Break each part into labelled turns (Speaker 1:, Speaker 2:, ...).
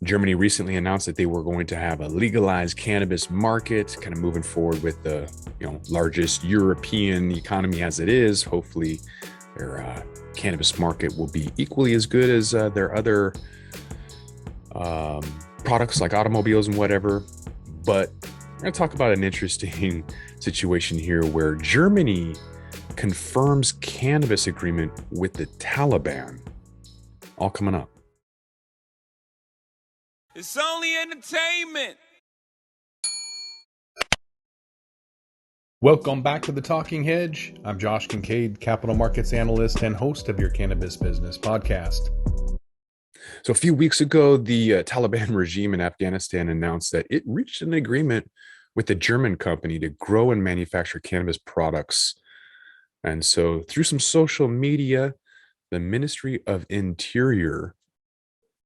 Speaker 1: Germany recently announced that they were going to have a legalized cannabis market, kind of moving forward with the largest European economy as it is. Hopefully, their cannabis market will be equally as good as their other products like automobiles and whatever. But we're going to talk about an interesting situation here where Germany confirms cannabis agreement with the Taliban. All coming up.
Speaker 2: It's only entertainment.
Speaker 3: Welcome back to the Talking Hedge. I'm Josh Kincaid, capital markets analyst and host of your Cannabis Business Podcast.
Speaker 1: So a few weeks ago, the Taliban regime in Afghanistan announced that it reached an agreement with a German company to grow and manufacture cannabis products. And so through some social media, the Ministry of Interior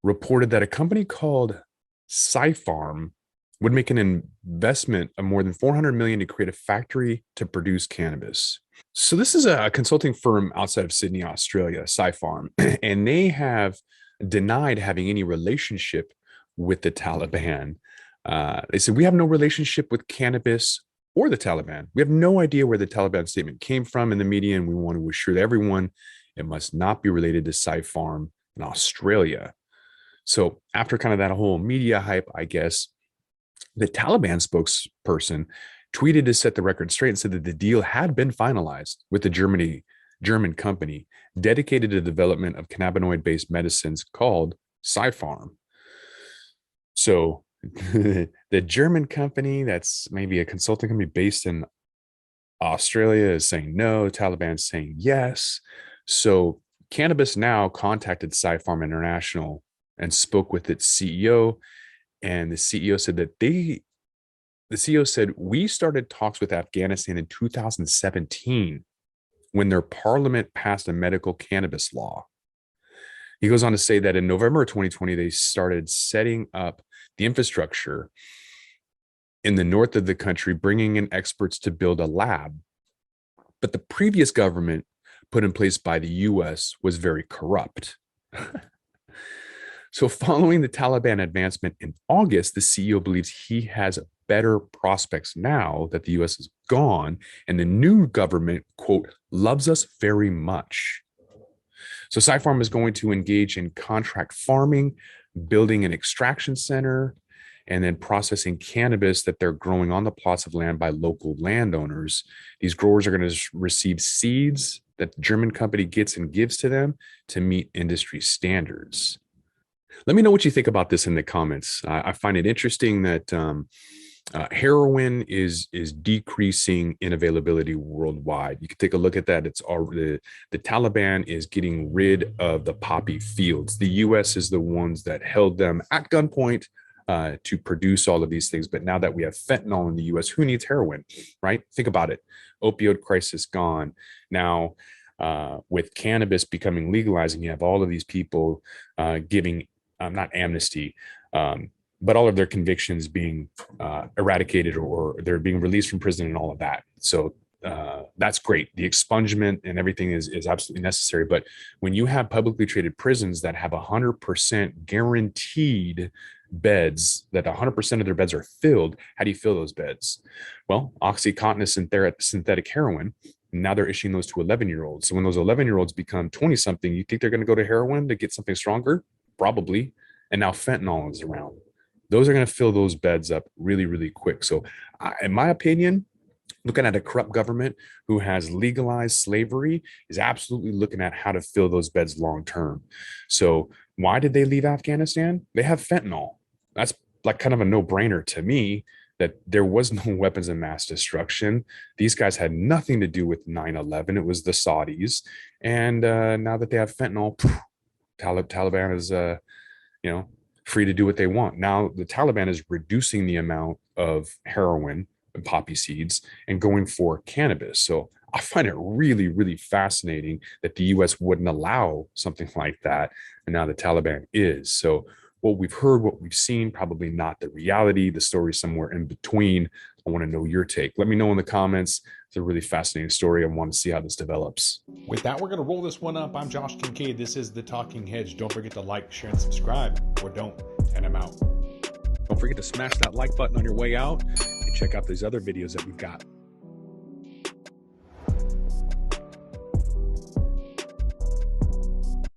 Speaker 1: reported that a company called Cpharm would make an investment of more than 400 million to create a factory to produce cannabis. So this is a consulting firm outside of Sydney, Australia, Cpharm, and they have denied having any relationship with the Taliban. They said, we have no relationship with cannabis or the Taliban. We have no idea where the Taliban statement came from in the media, and we want to assure everyone it must not be related to Cpharm in Australia. So after kind of that whole media hype, I guess, the Taliban spokesperson tweeted to set the record straight and said that the deal had been finalized with the German company dedicated to the development of cannabinoid-based medicines called Cpharm. So the German company, that's maybe a consulting company based in Australia, is saying no, Taliban saying yes. So Cannabis Now contacted Cpharm International and spoke with its CEO. And the CEO said we started talks with Afghanistan in 2017 when their parliament passed a medical cannabis law. He goes on to say that in November of 2020, they started setting up the infrastructure in the north of the country, bringing in experts to build a lab. But the previous government put in place by the US was very corrupt. So following the Taliban advancement in August, the CEO believes he has better prospects now that the US is gone and the new government, quote, loves us very much. So Cpharm is going to engage in contract farming, building an extraction center, and then processing cannabis that they're growing on the plots of land by local landowners. These growers are going to receive seeds that the German company gets and gives to them to meet industry standards. Let me know what you think about this in the comments. I find it interesting that heroin is decreasing in availability worldwide. You can take a look at that. It's already the Taliban is getting rid of the poppy fields. The U.S. is the ones that held them at gunpoint to produce all of these things. But now that we have fentanyl in the U.S., who needs heroin, right? Think about it. Opioid crisis gone. Now, with cannabis becoming legalized, and you have all of these people giving not amnesty, but all of their convictions being eradicated, or they're being released from prison and all of that. So that's great. The expungement and everything is absolutely necessary. But when you have publicly traded prisons that have 100% guaranteed beds, that 100% of their beds are filled, how do you fill those beds? Well, Oxycontin is synthetic heroin. Now they're issuing those to 11-year-olds. So when those 11-year-olds become 20-something, you think they're going to go to heroin to get something stronger? Probably. And now fentanyl is around. Those are going to fill those beds up really, really quick. So in my opinion, looking at a corrupt government who has legalized slavery is absolutely looking at how to fill those beds long term. So why did they leave Afghanistan? They have fentanyl. That's like kind of a no-brainer to me, that there was no weapons of mass destruction. These guys had nothing to do with 9/11. It was the Saudis. And now that they have fentanyl, Taliban is, free to do what they want. Now the Taliban is reducing the amount of heroin and poppy seeds and going for cannabis. So I find it really, really fascinating that the US wouldn't allow something like that. And now the Taliban is. So what we've heard, what we've seen, probably not the reality. The story somewhere in between. I want to know your take. Let me know in the comments. It's a really fascinating story. I want to see how this develops.
Speaker 3: With that, we're going to roll this one up. I'm Josh Kincaid. This is The Talking Hedge. Don't forget to like, share, and subscribe, or don't, and I'm out.
Speaker 1: Don't forget to smash that like button on your way out and check out these other videos that we've got.